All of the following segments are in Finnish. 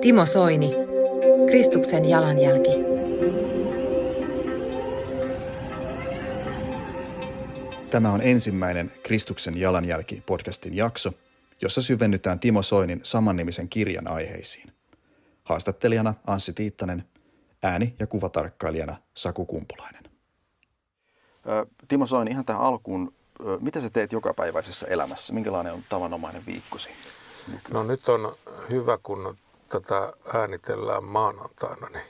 Timo Soini, Kristuksen jalanjälki. Tämä on ensimmäinen Kristuksen jalanjälki podcastin jakso, jossa syvennytään Timo Soinin samannimisen kirjan aiheisiin. Haastattelijana Anssi Tiittanen, ääni- ja kuvatarkkailijana Saku Kumpulainen. Timo Soini, ihan tähän alkuun, mitä sä teet jokapäiväisessä elämässä? Minkälainen on tavanomainen viikkosi? No nyt on hyvä, kun tätä äänitellään maanantaina, niin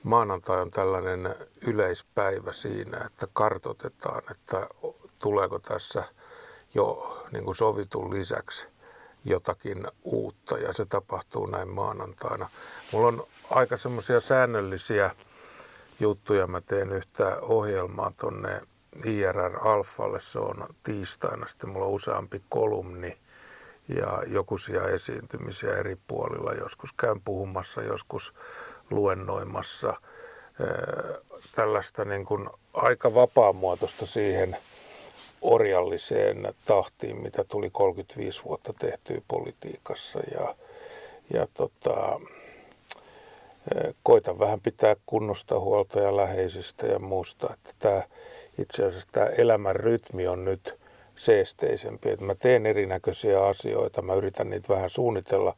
maanantai on tällainen yleispäivä siinä, että kartoitetaan, että tuleeko tässä jo niin kuin sovitun lisäksi jotakin uutta, ja se tapahtuu näin maanantaina. Mulla on aika semmoisia säännöllisiä juttuja. Mä teen yhtä ohjelmaa tonne IRR Alfalle, se on tiistaina. Sitten mulla on useampi kolumni ja jokuisia esiintymisiä eri puolilla. Joskus käyn puhumassa, joskus luennoimassa. Tällaista niin kuin aika vapaamuotoista siihen orjalliseen tahtiin, mitä tuli 35 vuotta tehtyä politiikassa. Koitan vähän pitää kunnosta huolta ja läheisistä ja muusta. Että itse asiassa tämä elämän rytmi on nyt seesteisempi. Että mä teen erinäköisiä asioita, mä yritän niitä vähän suunnitella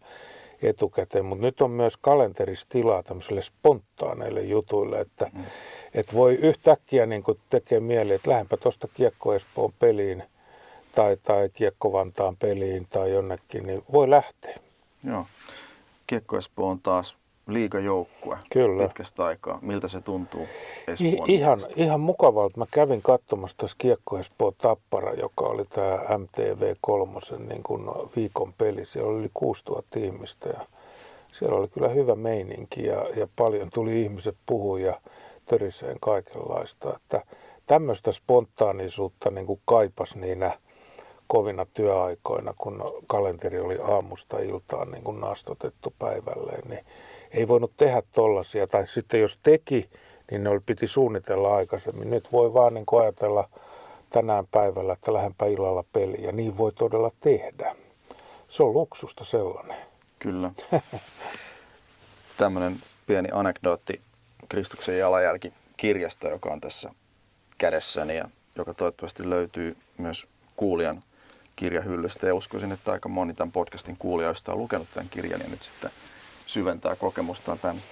etukäteen, mutta nyt on myös kalenterissa tilaa tämmöisille spontaaneille jutuille, että voi yhtäkkiä niin tekee mieli, että lähdenpä tuosta Kiekko Espoon peliin tai Kiekko Vantaan peliin tai jonnekin, niin voi lähteä. Joo. Kiekko Espoo on taas liigajoukkue pitkästä aikaa. Miltä se tuntuu Espoon? Ihan mukavalta. Mä kävin katsomassa tässä Kiekko Espoo Tappara, joka oli tämä MTV3 niin kuin viikon peli. Siellä oli 6000 ihmistä ja siellä oli kyllä hyvä meininki ja paljon tuli ihmiset puhua ja töriseen kaikenlaista. Että tämmöistä spontaanisuutta niin kuin kaipasi niinä kovina työaikoina, kun kalenteri oli aamusta iltaan niin kuin nastotettu päivälleen, niin ei voinut tehdä tollaisia. Tai sitten jos teki, niin ne piti suunnitella aikaisemmin. Nyt voi vaan niin kuin ajatella tänään päivällä, että lähdenpä illalla peliin, ja niin voi todella tehdä. Se on luksusta sellainen. Kyllä. Tämmöinen pieni anekdootti Kristuksen jalanjälki -kirjasta, joka on tässä kädessäni ja joka toivottavasti löytyy myös kuulijan kirjahyllystä. Ja uskoisin, että aika moni tämän podcastin kuulijoista on lukenut tämän kirjan ja nyt sitten syventää kokemustaan tämän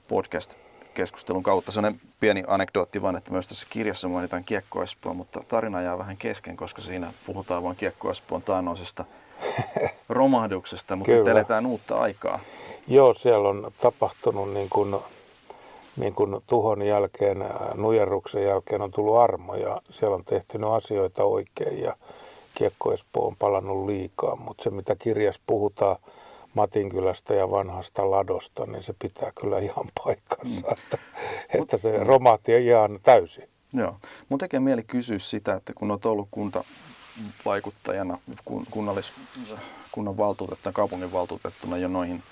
podcast-keskustelun kautta. Sellainen pieni anekdootti vaan, että myös tässä kirjassa mainitaan Kiekko Espoo, mutta tarina jää vähän kesken, koska siinä puhutaan vain Kiekko Espoon taannoisesta romahduksesta, mutta nyt eletään uutta aikaa. Joo, siellä on tapahtunut niin kuin tuhon jälkeen, nujerruksen jälkeen on tullut armo ja siellä on tehty asioita oikein ja Kiekko Espoo on palannut liikaa, mutta se mitä kirjassa puhutaan Matinkylästä ja vanhasta Ladosta, niin se pitää kyllä ihan paikkansa, että se romahti ihan täysin. Joo, mun tekee mieli kysyä sitä, että kun olet ollut kuntavaikuttajana, kunnanvaltuutettuna, kaupunginvaltuutettuna jo noihin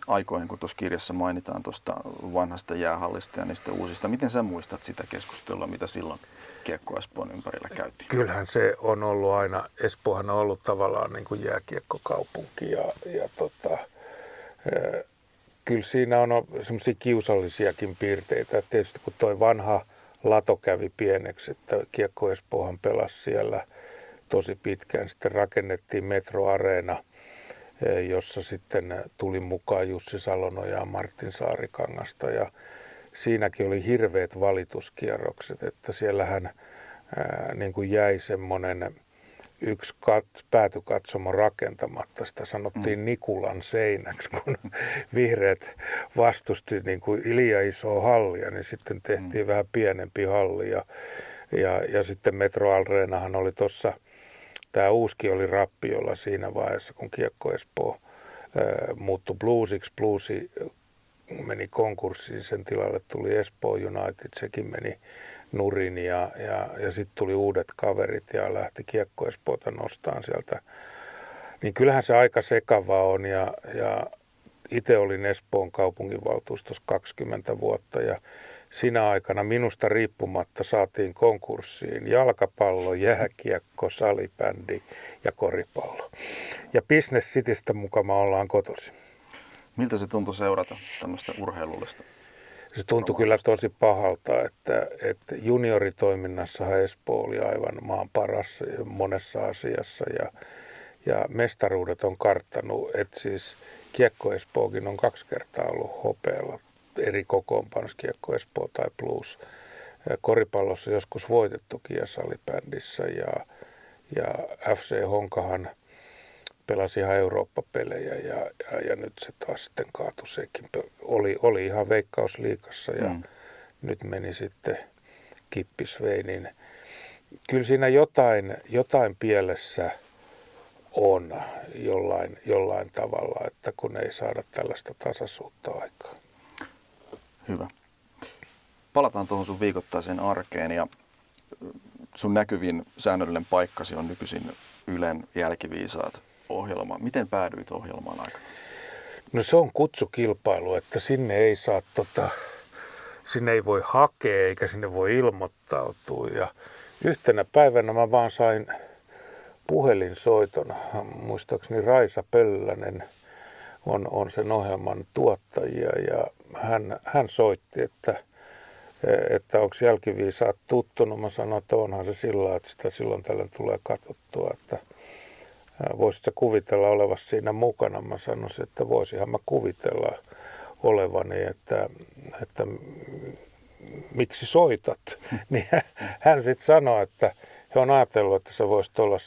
aikoihin, kun tuossa kirjassa mainitaan tuosta vanhasta jäähallista ja niistä uusista. Miten sä muistat sitä keskustelua, mitä silloin Kiekko Espoon ympärillä käytiin? Kyllähän se on ollut aina, Espoohan on ollut tavallaan niin kuin jääkiekkokaupunki kyllä siinä on semmoisia kiusallisiakin piirteitä. Et tietysti kun toi vanha lato kävi pieneksi, että Kiekko Espoohan pelasi siellä tosi pitkään, sitten rakennettiin Metro-areena, jossa sitten tuli mukaan Jussi Salonoja ja Martin Saarikangasta ja siinäkin oli hirveät valituskierrokset, että siellähän niin kuin jäi semmoinen yksi päätykatsomo rakentamatta. Sitä sanottiin Nikulan seinäksi, kun vihreät vastusti niin kuin liian isoa hallia, niin sitten tehtiin vähän pienempi halli ja sitten Metro-areenahan oli tuossa. Tämä Uuski oli rappiolla siinä vaiheessa, kun Kiekko Espoo muuttui Bluesiksi. Bluesi meni konkurssiin, sen tilalle tuli Espoo United, sekin meni nurin ja sitten tuli uudet kaverit ja lähti Kiekko Espoota nostamaan sieltä. Niin kyllähän se aika sekava on ja itse olin Espoon kaupunginvaltuustossa 20 vuotta ja sinä aikana minusta riippumatta saatiin konkurssiin jalkapallo, jääkiekko, salibändi ja koripallo. Ja Business Citystä mukana ollaan kotoisin. Miltä se tuntui seurata tämmöistä urheilullista? Se tuntui kyllä tosi pahalta, että junioritoiminnassahan Espoo oli aivan maan paras monessa asiassa ja mestaruudet on karttanut, että siis Kiekko Espookin on 2 kertaa ollut hopealla eri kokoonpanossa, Kiekko Espoo tai Blues. Koripallossa joskus voitettukin ja salibändissä ja FC Honkahan pelasi ihan Eurooppa-pelejä ja nyt se taas sitten kaatui sekin. Oli ihan Veikkausliigassa ja nyt meni sitten Kippisvei, niin kyllä siinä jotain pielessä on jollain tavalla, että kun ei saada tällaista tasaisuutta aikaan. Hyvä. Palataan tuohon sun viikoittaiseen arkeen ja sun näkyvin säännöllinen paikkasi on nykyisin Ylen Jälkiviisaat -ohjelma. Miten päädyit ohjelmaan aikana? No se on kutsukilpailu, että sinne ei saa sinne ei voi hakea eikä sinne voi ilmoittautua. Ja yhtenä päivänä mä vaan sain puhelinsoiton. Muistaakseni Raisa Pöllänen on sen ohjelman tuottajia ja hän soitti, että onko Jälkiviisaat tuttu. No mä sanoin, että onhan se sillä, että sitä silloin tällöin tulee katsottua, että voisitko kuvitella olevasi siinä mukana. Mä sanoisin, että voisinhan mä kuvitella olevani, että miksi soitat. Niin hän sitten sanoi, että he on ajatellut, että sä voisit olla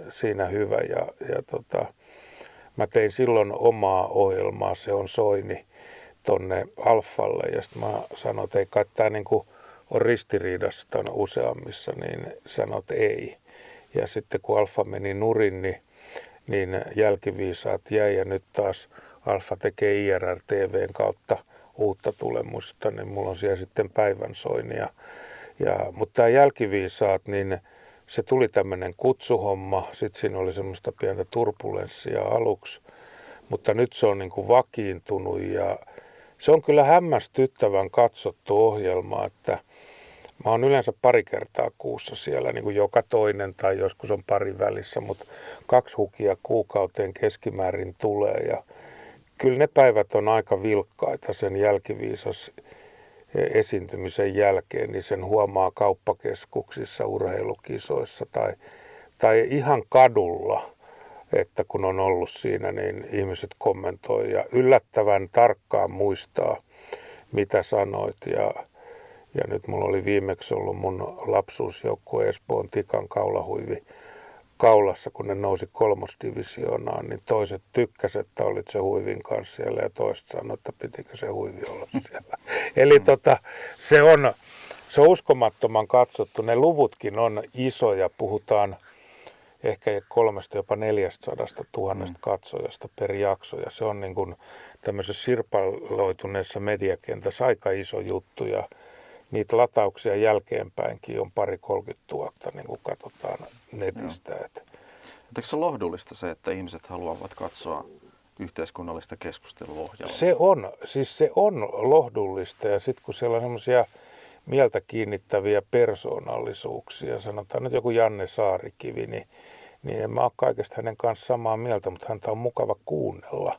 siinä hyvä. Mä tein silloin omaa ohjelmaa, se on Soini, tonne Alfalle. Ja sitten mä sanoin, että ei kai tämä niinku on ristiriidassa useammissa, niin sanoit ei. Ja sitten kun Alfa meni nurin, niin Jälkiviisaat jäi ja nyt taas Alfa tekee IRR TV:n kautta uutta tulemusta, niin mulla on siellä sitten päivän Soinia. Mutta tämä Jälkiviisaat, niin se tuli tämmöinen kutsuhomma, sitten siinä oli semmoista pientä turbulenssia aluksi, mutta nyt se on niin kuin vakiintunut ja se on kyllä hämmästyttävän katsottu ohjelma, että mä oon yleensä pari kertaa kuussa siellä, niin kuin joka toinen tai joskus on pari välissä, mutta 2 hukia kuukauteen keskimäärin tulee ja kyllä ne päivät on aika vilkkaita sen Jälkiviisas esiintymisen jälkeen, niin sen huomaa kauppakeskuksissa, urheilukisoissa tai ihan kadulla, että kun on ollut siinä, niin ihmiset kommentoi ja yllättävän tarkkaan muistaa, mitä sanoit. Ja nyt mulla oli viimeksi ollut mun lapsuusjoukkue Espoon Tikan kaulahuivi kaulassa, kun ne nousi 3. divisioonaan, niin toiset tykkäsivät, että olit se huivin kanssa siellä ja toiset sanoivat, että pitikö se huivi olla siellä. Eli se on uskomattoman katsottu. Ne luvutkin on isoja, puhutaan ehkä 300 jopa 400 000 katsojasta per jakso ja se on niin kuin tämmöisessä sirpaloituneessa mediakentässä aika iso juttu ja niitä latauksia jälkeenpäinkin on 20-30 000, niin kuin katsotaan netistä. Mutta eikö se lohdullista se, että ihmiset haluavat katsoa yhteiskunnallista keskusteluohjelmaa? Se on lohdullista ja sitten kun siellä on semmoisia mieltä kiinnittäviä persoonallisuuksia, sanotaan nyt joku Janne Saarikivi, niin en mä ole kaikesta hänen kanssa samaa mieltä, mutta häntä on mukava kuunnella.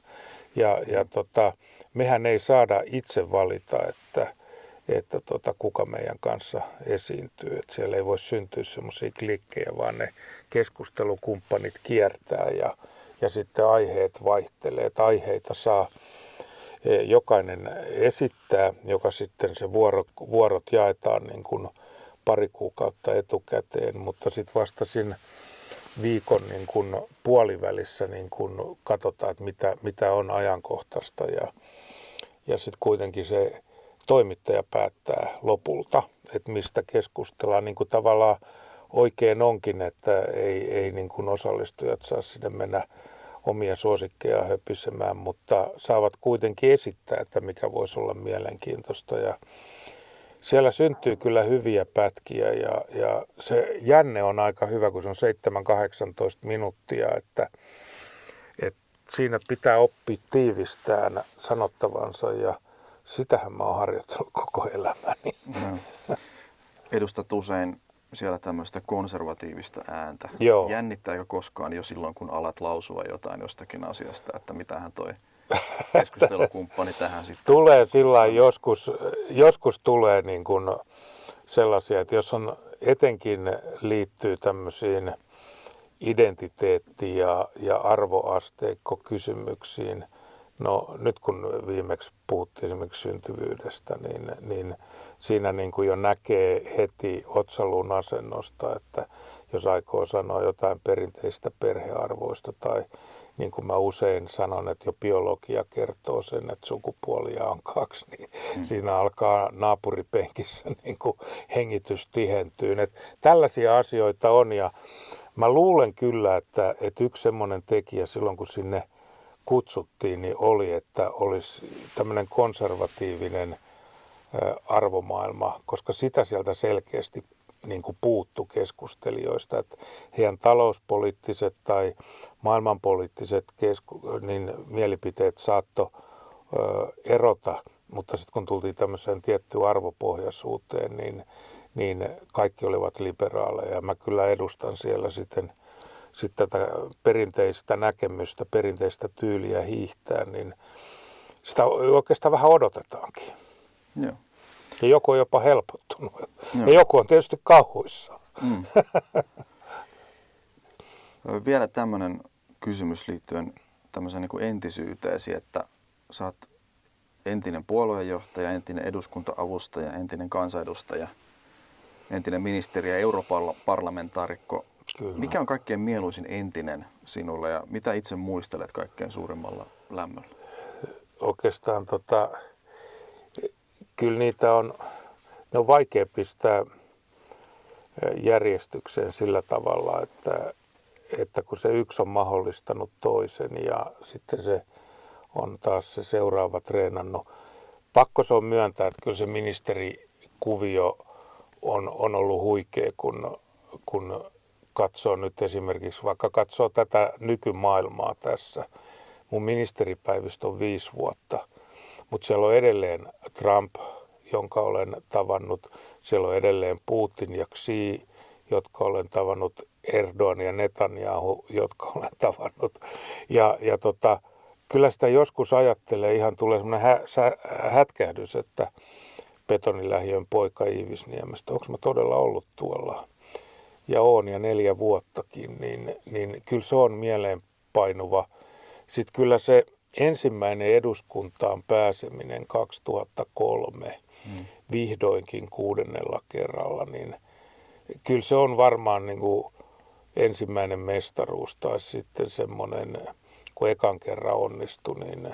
Mehän ei saada itse valita, että kuka meidän kanssa esiintyy. Että siellä ei voi syntyä semmoisia klikkejä, vaan ne keskustelukumppanit kiertää ja sitten aiheet vaihtelee. Että aiheita saa jokainen esittää, joka sitten se vuorot jaetaan niin kuin pari kuukautta etukäteen, mutta sitten vasta siinä viikon niin kuin puolivälissä niin kuin katsotaan, että mitä on ajankohtaista ja sitten kuitenkin se toimittaja päättää lopulta, että mistä keskustellaan, niin kuin tavallaan oikein onkin, että ei niin kuin osallistujat saa sinne mennä omia suosikkeja höpisemään, mutta saavat kuitenkin esittää, että mikä voisi olla mielenkiintoista. Ja siellä syntyy kyllä hyviä pätkiä ja se jänne on aika hyvä, kun se on 7-18 minuuttia, että siinä pitää oppia tiivistään sanottavansa ja sitähän mä oon harjoittanut koko elämäni. No. Edustat usein siellä tämmöistä konservatiivista ääntä. Joo. Jännittääkö koskaan jo silloin, kun alat lausua jotain jostakin asiasta, että mitähän toi keskustelukumppani tähän sitten. Tulee sillä joskus tulee niin kuin sellaisia, että jos on etenkin liittyy tämmöisiin identiteetti- ja arvoasteikkokysymyksiin. No nyt kun viimeksi puhuttiin esimerkiksi syntyvyydestä, niin siinä niin kuin jo näkee heti otsaluun asennosta, että jos aikoo sanoa jotain perinteistä perhearvoista tai niin kuin mä usein sanon, että jo biologia kertoo sen, että sukupuolia on 2, niin siinä alkaa naapuripenkissä niin kuin hengitys tihentyy. Että tällaisia asioita on ja mä luulen kyllä, että yksi semmoinen tekijä silloin kun sinne kutsuttiin, niin oli, että olisi tämmöinen konservatiivinen arvomaailma, koska sitä sieltä selkeästi niin kuin puuttu keskustelijoista, että heidän talouspoliittiset tai maailmanpoliittiset niin mielipiteet saattoi erota, mutta sitten kun tultiin tämmöiseen tiettyyn arvopohjaisuuteen, niin kaikki olivat liberaaleja. Mä kyllä edustan siellä sitten tätä perinteistä näkemystä, perinteistä tyyliä hiihtää, niin sitä oikeastaan vähän odotetaankin. Joo. Ja joku on jopa helpottunut. Joo. Ja joku on tietysti kauhuissaan. Vielä tämmöinen kysymys liittyen tämmöiseen niin kuin entisyyteesi, että sä oot entinen puoluejohtaja, entinen eduskunta-avustaja, entinen kansanedustaja, entinen ministeri ja europarlamentaarikko. Kyllä. Mikä on kaikkein mieluisin entinen sinulle ja mitä itse muistelet kaikkein suurimmalla lämmöllä? Oikeastaan kyllä ne on vaikea pistää järjestykseen sillä tavalla, että kun se yksi on mahdollistanut toisen ja sitten se on taas se seuraava treenannut. Pakko se on myöntää, että kyllä se ministerikuvio on ollut huikea, kun katsoo nyt esimerkiksi, vaikka katsoo tätä nykymaailmaa tässä. Mun ministeripäivistö on 5 vuotta, mutta siellä on edelleen Trump, jonka olen tavannut. Siellä on edelleen Putin ja Xi, jotka olen tavannut, Erdogan ja Netanyahu, jotka olen tavannut. Ja kyllä sitä joskus ajattelee, ihan tulee semmoinen hätkähdys, että Betonilähiön poika Iivisniemestä, onko mä todella ollut tuolla? Ja oon ja 4 vuottakin, niin kyllä se on mieleenpainuva. Sitten kyllä se ensimmäinen eduskuntaan pääseminen 2003, vihdoinkin 6. kerralla, niin kyllä se on varmaan niin kuin ensimmäinen mestaruus tai sitten semmoinen, kun ekan kerran onnistui, niin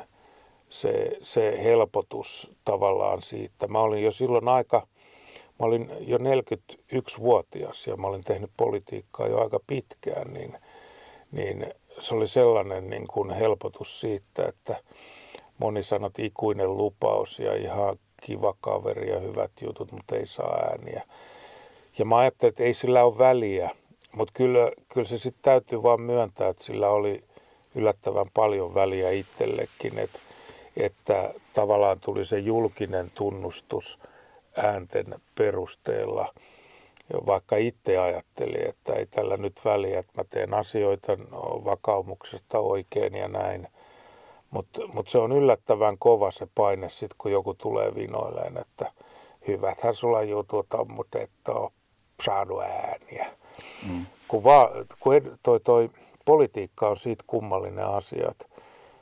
se helpotus tavallaan siitä. Mä olin jo 41-vuotias ja mä olin tehnyt politiikkaa jo aika pitkään, niin se oli sellainen niin kuin helpotus siitä, että moni sanoi, että ikuinen lupaus ja ihan kiva kaveri ja hyvät jutut, mutta ei saa ääniä. Ja mä ajattelin, että ei sillä ole väliä, mutta kyllä se sitten täytyy vaan myöntää, että sillä oli yllättävän paljon väliä itsellekin, että tavallaan tuli se julkinen tunnustus äänten perusteella, vaikka itse ajattelin, että ei tällä nyt väliä, että mä teen asioita vakaumuksesta oikein ja näin. Mutta se on yllättävän kova se paine sitten, kun joku tulee vinoilleen, että hyväthän sulla jutut on, mutta et ole saanut ääniä. Kun toi politiikka on siitä kummallinen asia, että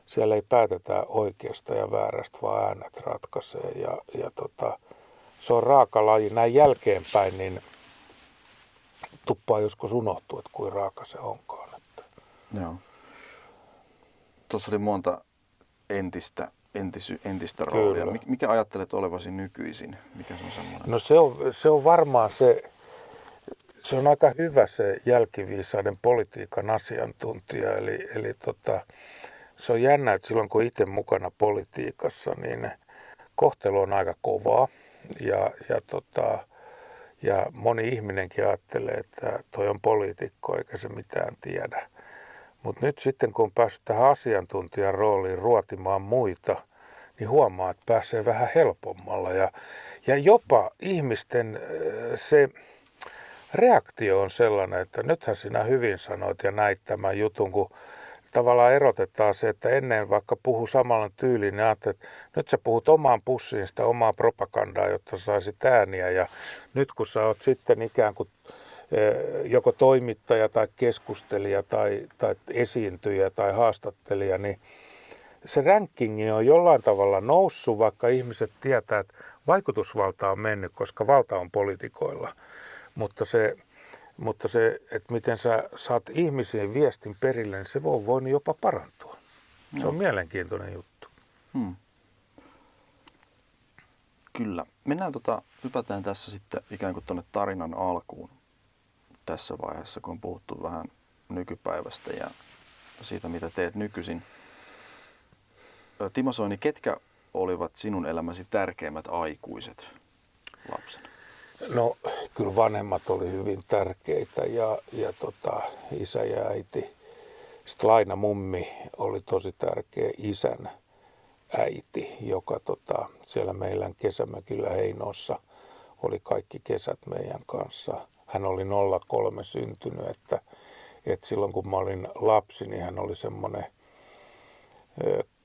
siellä ei päätetä oikeasta ja väärästä, vaan äänet ratkaisee. Ja se on raaka laji. Näin jälkeenpäin niin tuppaa joskus unohtua, että kuin raaka se onkaan. Joo. Tuossa oli monta entistä roolia. Kyllä. Mikä ajattelet olevasi nykyisin? Mikä se on semmoinen? No se on varmaan se on aika hyvä se jälkiviisaiden politiikan asiantuntija. Eli se on jännä, että silloin kun itse mukana politiikassa, niin kohtelu on aika kovaa. Ja moni ihminenkin ajattelee, että toi on poliitikko eikä se mitään tiedä. Mutta nyt sitten kun on päässyt tähän asiantuntijan rooliin ruotimaan muita, niin huomaa, että pääsee vähän helpommalla. Ja jopa ihmisten se reaktio on sellainen, että nythän sinä hyvin sanoit ja näit tämän jutun, kun tavallaan erotetaan se, että ennen vaikka puhu samalla tyyliin, niin ajattelee, että nyt sä puhut omaan pussiin sitä omaa propagandaa, jotta saisit ääniä. Ja nyt kun sä oot sitten ikään kuin joko toimittaja tai keskustelija tai esiintyjä tai haastattelija, niin se rankingi on jollain tavalla noussut, vaikka ihmiset tietää, että vaikutusvalta on mennyt, koska valta on poliitikoilla. Mutta se, että miten sä saat ihmisiin viestin perille, niin se voi voinut jopa parantua. Se on mielenkiintoinen juttu. Kyllä. Mennään hypätään tässä sitten ikään kuin tuonne tarinan alkuun tässä vaiheessa, kun on puhuttu vähän nykypäivästä ja siitä, mitä teet nykyisin. Timo Soini, ketkä olivat sinun elämäsi tärkeimmät aikuiset lapsena? No kyllä vanhemmat oli hyvin tärkeitä ja isä ja äiti. Sitten Laina mummi oli tosi tärkeä isän äiti, joka siellä meidän kesämökillä Heinossa oli kaikki kesät meidän kanssa. Hän oli 03 syntynyt, että silloin kun mä olin lapsi, niin hän oli semmoinen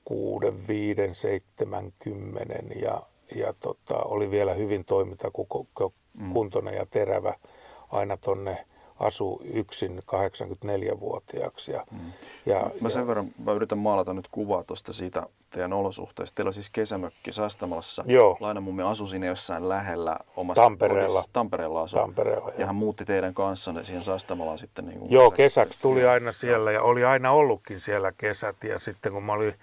6, 5, 7, 10 ja oli vielä hyvin toimintakuntoinen ja terävä aina tonne asui yksin 84-vuotiaaksi. Mä yritän maalata nyt kuvaa tuosta siitä teidän olosuhteista. Teillä on siis kesämökki Sastamalassa. Joo. Lainamummi asui siinä jossain lähellä omassa Tampereella asui. Ja hän muutti teidän kanssanne siihen Sastamalaan sitten. Niin joo, kesäksi tuli aina siellä ja oli aina ollutkin siellä kesät. Ja sitten kun mä olin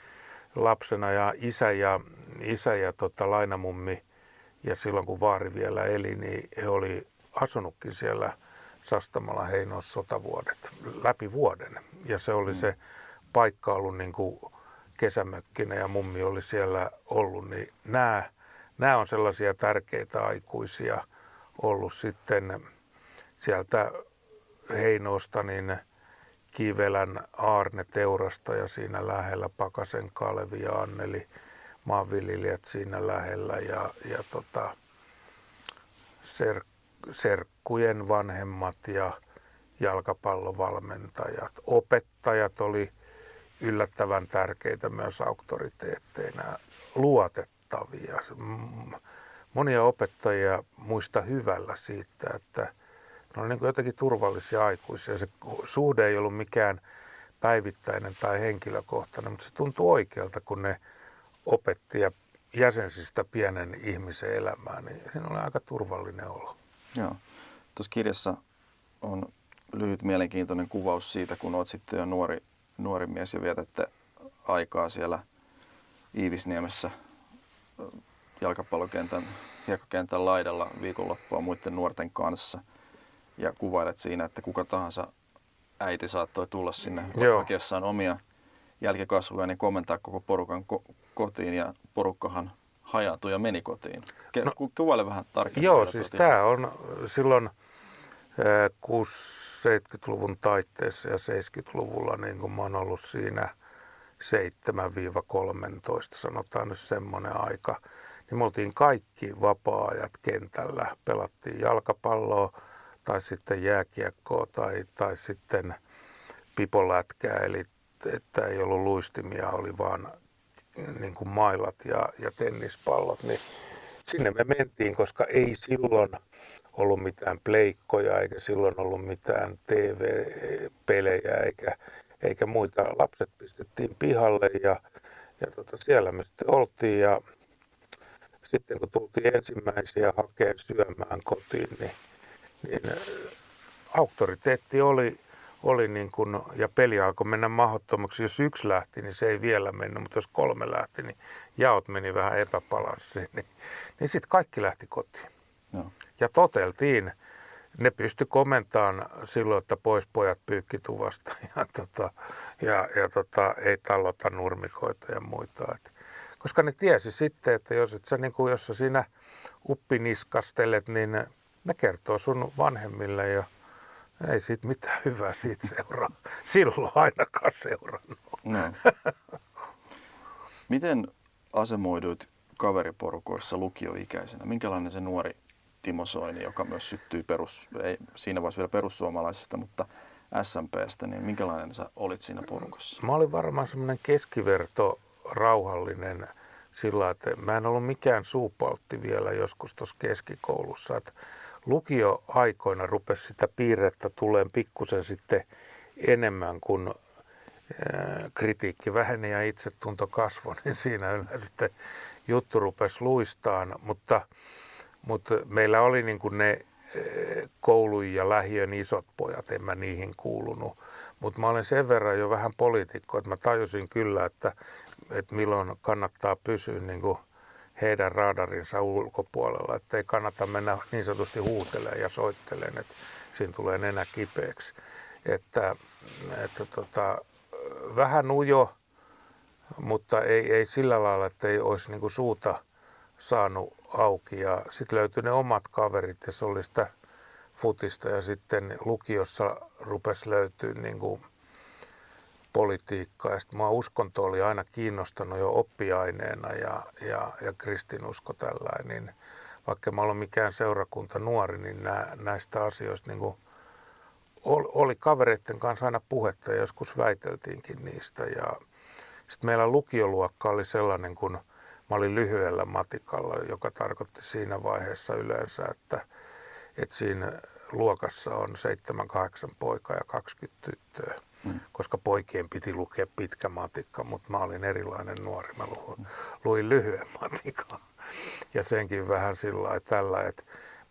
lapsena ja isä ja Lainamummi ja silloin kun vaari vielä eli, niin he oli asunutkin siellä Sastamalan Heinossa sotavuodet läpi vuoden. Ja se oli se paikka ollut niin kuin kesämökkinä ja mummi oli siellä ollut. Niin nämä on sellaisia tärkeitä aikuisia ollut sitten sieltä Heinosta, niin Kivelän Aarne teurastaja siinä lähellä, Pakasen Kalevi ja Anneli maanviljelijät siinä lähellä ja serkkujen vanhemmat ja jalkapallovalmentajat. Opettajat oli yllättävän tärkeitä myös auktoriteetteina, luotettavia. Monia opettajia muista hyvällä siitä, että ne oli niin kuin jotenkin turvallisia aikuisia. Se suhde ei ollut mikään päivittäinen tai henkilökohtainen, mutta se tuntui oikealta, kun ne opetti ja jäsensi sitä pienen ihmisen elämää, niin siinä oli aika turvallinen olo. Joo. Tuossa kirjassa on lyhyt mielenkiintoinen kuvaus siitä, kun olet sitten jo nuori mies ja vietätte aikaa siellä Iivisniemessä hiekkakentän laidalla viikonloppua muiden nuorten kanssa. Ja kuvailet siinä, että kuka tahansa äiti saattoi tulla sinne hakiessaan omia jälkikasvuja, niin komentaa koko porukan kotiin ja porukkahan hajaantui ja meni kotiin. Kuvaile vähän tarkemmin. Joo, siis tämä on silloin 60-70-luvun taitteessa ja 70-luvulla, niin kun mä oon ollut siinä 7-13, sanotaan nyt semmoinen aika, niin me oltiin kaikki vapaa-ajat kentällä. Pelattiin jalkapalloa tai sitten jääkiekkoa tai sitten pipolätkää, eli että ei ollut luistimia, oli vaan niin kuin mailat ja tennispallot, niin sinne me mentiin, koska ei silloin ollut mitään pleikkoja, eikä silloin ollut mitään TV-pelejä eikä muita. Lapset pistettiin pihalle ja siellä me sitten oltiin ja sitten kun tultiin ensimmäisiä hakeen syömään kotiin, niin auktoriteetti oli niin kuin, ja peli alkoi mennä mahdottomaksi. Jos yksi lähti, niin se ei vielä mennyt, mutta jos 3 lähti, niin jaot meni vähän epäbalanssiin. Niin sitten kaikki lähti kotiin. No. Ja toteltiin. Ne pystyi komentamaan silloin, että pois pojat pyykkituvasta ja ei tallota nurmikoita ja muita. Koska ne tiesi sitten, että jos sä siinä uppiniskastelet, niin ne kertoo sun vanhemmille ja ei siitä mitään hyvää siitä seuraa. Silloin ainakaan seurannut. No. Miten asemoiduit kaveriporukoissa lukioikäisenä? Minkälainen se nuori Timo Soini, joka myös syttyi ei siinä vaiheessa vielä perussuomalaisesta, mutta SMP:stä, niin minkälainen sä olit siinä porukassa? Mä olin varmaan semmoinen keskiverto rauhallinen sillä, että mä en ollut mikään suupaltti vielä joskus tuossa keskikoulussa. Että lukioaikoina rupesi sitä piirrettä tulemaan pikkusen sitten enemmän, kun kritiikki väheni ja itsetunto kasvoi, niin siinä yleensä sitten juttu rupesi luistaan. Mutta meillä oli niin kuin ne koulun ja lähiön isot pojat, en mä niihin kuulunut. Mutta mä olen sen verran jo vähän poliitikko, että mä tajusin kyllä, että milloin kannattaa pysyä niin kuin heidän radarinsa ulkopuolella, että ei kannata mennä niin sanotusti huutelemaan ja soittelemaan, että siinä tulee nenä kipeäksi. Että vähän ujo, mutta ei sillä lailla, että ei olisi niin kuin suuta saanut auki. Ja sitten löytyi ne omat kaverit ja se oli sitä futista ja sitten lukiossa rupesi löytyä niin kuin politiikkaa. Ja sitten uskonto oli aina kiinnostanut jo oppiaineena ja kristinusko tällainen. Niin vaikka mä olen mikään seurakunta nuori, niin näistä asioista niin kuin oli kavereiden kanssa aina puhetta ja joskus väiteltiinkin niistä. Ja sitten meillä lukioluokka oli sellainen, kun mä olin lyhyellä matikalla, joka tarkoitti siinä vaiheessa yleensä, että siinä luokassa on 7-8 poikaa ja 20 tyttöä. Koska poikien piti lukea pitkä matikka, mutta mä olin erilainen nuori. Mä luin lyhyen matikan. Ja senkin vähän sillä lailla tällä, että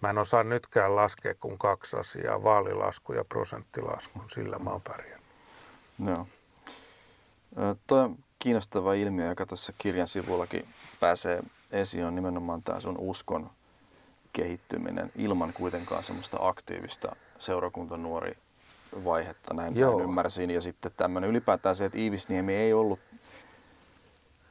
mä en osaa nytkään laskea kuin 2 asiaa, vaalilasku ja prosenttilasku. Sillä mä oon pärjännyt. Joo. Tuo on kiinnostava ilmiö, joka tuossa kirjan sivullakin pääsee esiin, on nimenomaan tämä sun uskon kehittyminen ilman kuitenkaan semmoista aktiivista seurakuntanuori vaihetta, näin ymmärsin. Ja sitten tämmöinen ylipäätään se, että Iivisniemi ei ollut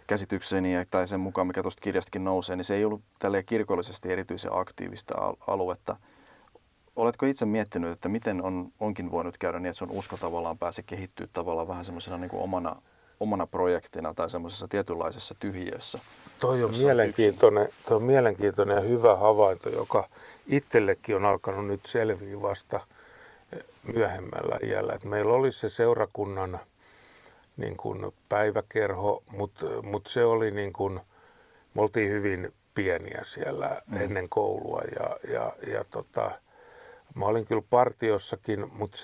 käsitykseni tai sen mukaan, mikä tuosta kirjastakin nousee, niin se ei ollut tälleen kirkollisesti erityisen aktiivista aluetta. Oletko itse miettinyt, että miten onkin voinut käydä niin, että sun usko tavallaan pääsi kehittyä tavallaan vähän semmoisena niin kuin omana projektina tai semmoisessa tietynlaisessa tyhjiössä? Toi on mielenkiintoinen ja hyvä havainto, joka itsellekin on alkanut nyt selviä vasta myöhemmällä iällä. Et meillä oli se seurakunnan niin kuin päiväkerho, mutta se oli niin kuin, me oltiin hyvin pieniä siellä ennen koulua mä olin kyllä partiossakin, mutta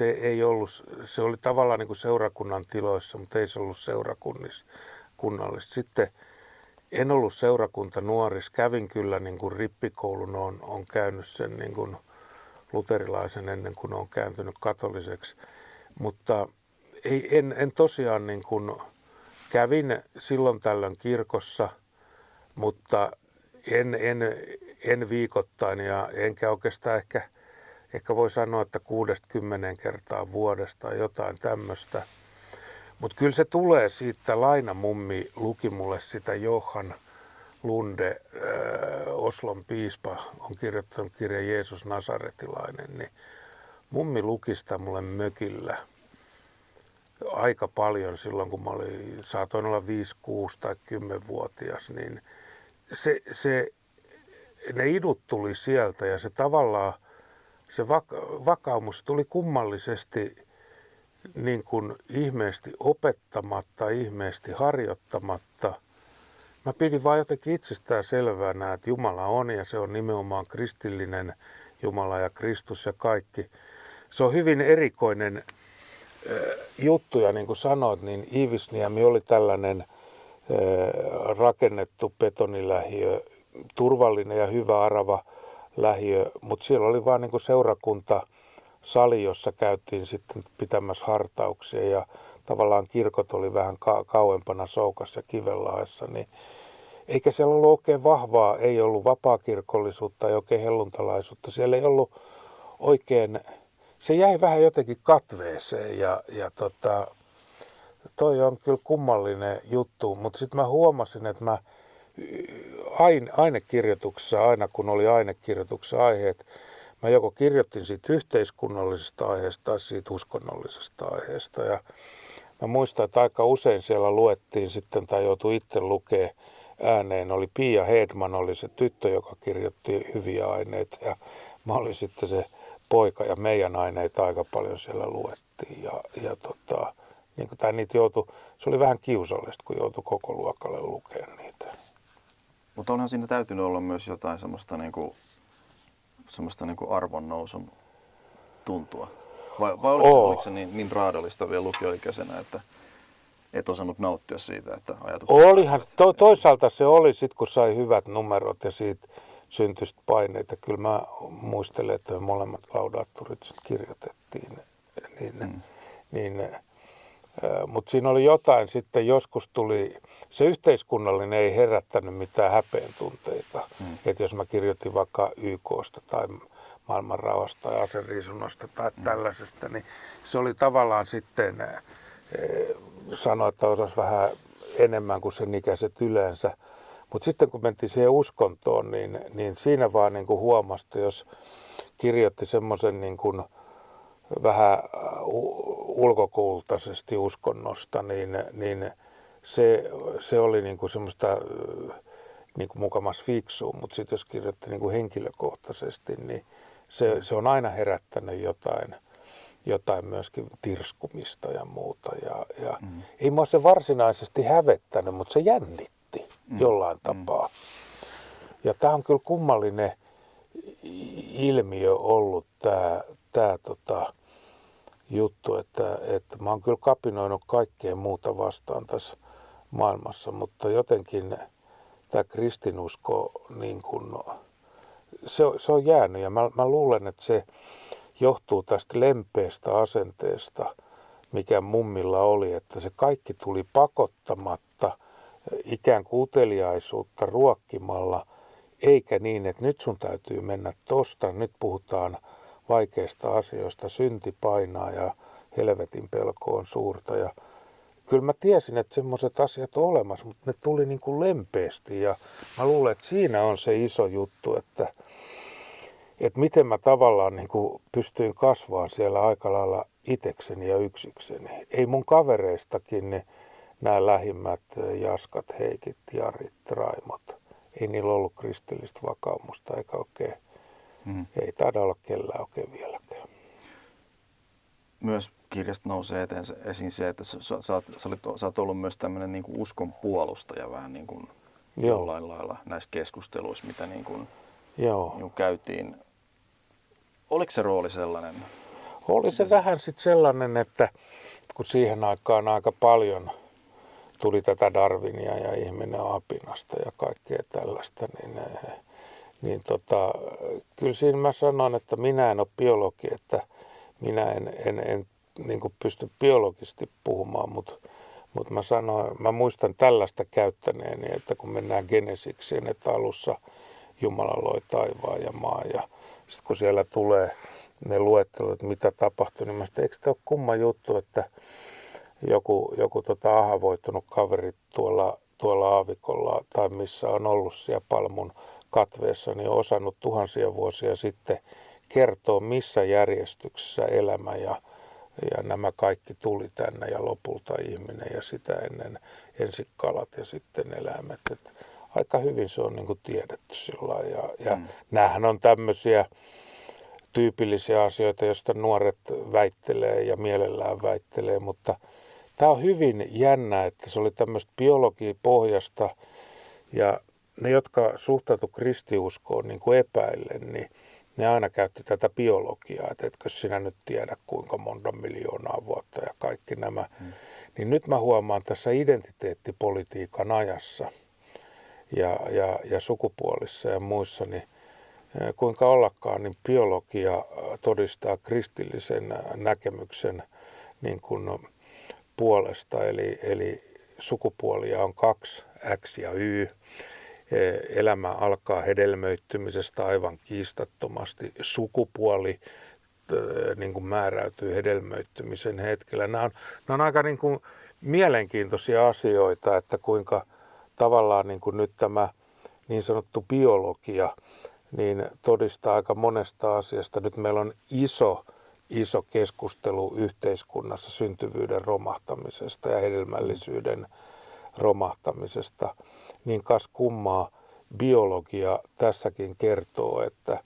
se oli tavallaan niin kuin seurakunnan tiloissa, mutta ei se ollut seurakunnallista. Sitten en ollut seurakunta nuoris, kävin kyllä niin kuin rippikoulun, on käynyt sen niin kuin luterilaisen ennen kuin on kääntynyt katoliseksi, mutta en tosiaan niin kuin, kävin silloin tällöin kirkossa, mutta en viikoittain ja enkä oikeastaan ehkä voi sanoa, että 6-10 kertaa vuodesta tai jotain tämmöistä. Mutta kyllä se tulee siitä, lainamummi luki mulle sitä Johan Lunde, Oslon piispa, on kirjoittanut kirjan Jeesus Nasaretilainen, niin mummi luki sitä mulle mökillä aika paljon silloin, kun saatoin olla 5, 6 tai 10-vuotias, niin ne idut tuli sieltä ja se tavallaan, se vakaumus tuli kummallisesti niin kuin ihmeesti opettamatta, ihmeesti harjoittamatta. Mä pidin vaan jotenkin itsestään selvänä, että Jumala on ja se on nimenomaan kristillinen Jumala ja Kristus ja kaikki. Se on hyvin erikoinen juttu ja niin kuin sanoit, niin Iivisniemi oli tällainen rakennettu betonilähiö, turvallinen ja hyvä arava lähiö, mutta siellä oli vaan niin kuin seurakuntasali, jossa käytiin sitten pitämässä hartauksia ja tavallaan kirkot oli vähän kauempana Soukassa ja Kivenlahdessa, niin eikä siellä ollut oikein vahvaa, ei ollut vapaakirkollisuutta, ei oikein helluntalaisuutta, siellä ei ollut oikein, se jäi vähän jotenkin katveeseen ja toi on kyllä kummallinen juttu, mutta sitten mä huomasin, että mä ainekirjoituksessa, aina kun oli ainekirjoituksessa aiheet, mä joko kirjoitin siitä yhteiskunnallisesta aiheesta tai siitä uskonnollisesta aiheesta. Ja mä muistan, että aika usein siellä luettiin sitten tai joutui itse lukea ääneen. Oli Pia Hedman, oli se tyttö, joka kirjoitti hyviä aineita ja mä olin sitten se poika ja meidän aineita aika paljon siellä luettiin. luettiin tai niitä se oli vähän kiusallista, kun joutui koko luokalle lukemaan niitä. Mutta onhan siinä täytynyt olla myös jotain semmoista arvonnousun tuntua. Vai oliko se niin raadollista vielä lukioikäisenä, että et osannut nauttia siitä, että ajatukset... Olihan, toisaalta se oli sitten, kun sai hyvät numerot ja siitä syntyi paineita. Kyllä mä muistelen, että me molemmat laudaattorit kirjoitettiin. Mutta siinä oli jotain sitten, joskus tuli, se yhteiskunnallinen ei herättänyt mitään häpeen tunteita. Että jos mä kirjoitin vaikka YK:sta tai maailmanrauhasta tai aseriisunnasta tai tällaisesta, niin se oli tavallaan sitten sanoa, että osasi vähän enemmän kuin sen ikäiset yleensä. Mutta sitten kun mentiin siihen uskontoon, niin siinä vaan niin kuin huomasi, että jos kirjoitti semmoisen niin kuin vähän ulkokultaisesti uskonnosta, niin se oli niin kuin semmoista niin kuin mukamas fiksua, mutta sitten jos kirjoitti niin kuin henkilökohtaisesti, niin se on aina herättänyt jotain myöskin tirskumista ja muuta. Ja ei mua se varsinaisesti hävettänyt, mutta se jännitti jollain tapaa. Ja tämä on kyllä kummallinen ilmiö ollut tämä juttu, että mä oon kyllä kapinoinut kaikkea muuta vastaan tässä maailmassa, mutta jotenkin tämä kristinusko, niin kun, se on jäänyt ja mä luulen, että se johtuu tästä lempeästä asenteesta, mikä mummilla oli, että se kaikki tuli pakottamatta, ikään kuin uteliaisuutta ruokkimalla, eikä niin, että nyt sun täytyy mennä tosta, nyt puhutaan vaikeista asioista, synti painaa ja helvetin pelko on suurta. Ja kyllä mä tiesin, että semmoiset asiat on olemassa, mutta ne tuli niin kuin lempeästi ja mä luulen, että siinä on se iso juttu, että miten mä tavallaan niin kuin pystyin kasvamaan siellä aika lailla itekseni ja yksikseni. Ei mun kavereistakin niin nämä lähimmät Jaskat, Heikit, Jarit, Raimot, ei niillä ollut kristillistä vakaumusta eikä oikein, ei taida olla kellään oikein vieläkään. Myös kirjasta nousee esiin se, että sä oot ollut myös tämmöinen niin kuin uskon puolustaja vähän niin kuin jollain lailla näissä keskusteluissa, mitä niin kuin käytiin. Oliko se rooli sellainen? Oli se vähän sitten sellainen, että kun siihen aikaan aika paljon tuli tätä Darwinia ja ihminen apinasta ja kaikkea tällaista, niin kyllä siinä mä sanon, että minä en ole biologi, että minä en niin kuin pysty biologisesti puhumaan, mutta mä muistan tällaista käyttäneeni, että kun mennään Genesikseen, että alussa Jumala loi taivaan ja maan ja sitten kun siellä tulee ne luettelut, että mitä tapahtui, niin mä sanoin, eikö tämä ole kumma juttu, että joku ahavoittunut kaveri tuolla aavikolla tai missä on ollut siellä Palmun katveessa, niin on osannut tuhansia vuosia sitten kertoa, missä järjestyksessä elämä ja nämä kaikki tuli tänne ja lopulta ihminen ja sitä ennen ensin kalat ja sitten eläimet. Et aika hyvin se on niin kuin tiedetty sillä lailla. Ja näähän on tämmöisiä tyypillisiä asioita, joista nuoret väittelee ja mielellään väittelee, mutta tämä on hyvin jännä, että se oli tämmöistä biologiapohjasta ja ne, jotka suhtautuivat kristiuskoon niin kuin epäillen, niin ne aina käytti tätä biologiaa, että etkö sinä nyt tiedä kuinka monta miljoonaa vuotta ja kaikki nämä. Niin nyt mä huomaan tässä identiteettipolitiikan ajassa ja sukupuolissa ja muissa, niin kuinka ollakaan, niin biologia todistaa kristillisen näkemyksen niin kuin puolesta, eli sukupuolia on 2, X ja Y. Elämä alkaa hedelmöittymisestä aivan kiistattomasti. Sukupuoli niin kuin määräytyy hedelmöittymisen hetkellä. Nämä on aika niin kuin mielenkiintoisia asioita, että kuinka tavallaan niin kuin nyt tämä niin sanottu biologia niin todistaa aika monesta asiasta. Nyt meillä on iso keskustelu yhteiskunnassa syntyvyyden romahtamisesta ja hedelmällisyyden romahtamisesta. Niin kas kummaa biologia tässäkin kertoo, että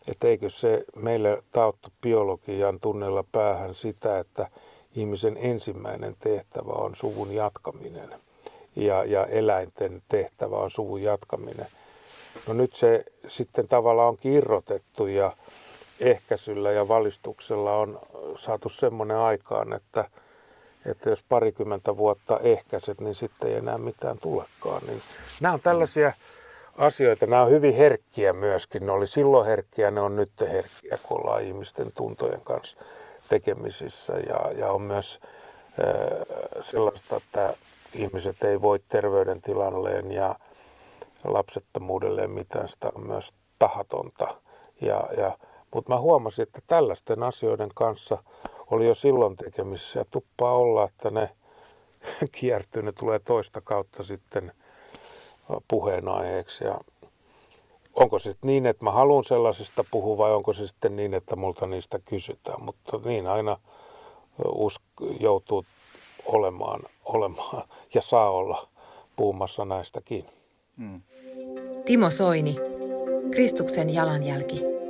Että eikö se meille taottu biologian tunnella päähän sitä, että ihmisen ensimmäinen tehtävä on suvun jatkaminen ja eläinten tehtävä on suvun jatkaminen. No nyt se sitten tavallaan onkin irrotettu ja ehkäisyllä ja valistuksella on saatu semmoinen aikaan, että jos parikymmentä vuotta ehkäiset, niin sitten ei enää mitään tulekaan. Niin nämä on tällaisia asioita, nämä on hyvin herkkiä myöskin. Ne oli silloin herkkiä, ne on nyt herkkiä, kun ollaan ihmisten tuntojen kanssa tekemisissä. Ja on myös sellaista, että ihmiset ei voi terveydentilalleen ja lapsettomuudelleen mitään, sitä on myös tahatonta. Mutta mä huomasin, että tällaisten asioiden kanssa oli jo silloin tekemisissä ja tuppaa olla, että ne kiertyy, ne tulee toista kautta sitten puheenaiheeksi. Ja onko se niin, että mä haluan sellaisista puhua vai onko se sitten niin, että multa niistä kysytään. Mutta niin aina joutuu olemaan ja saa olla puhumassa näistäkin. Timo Soini, Kristuksen jalanjälki.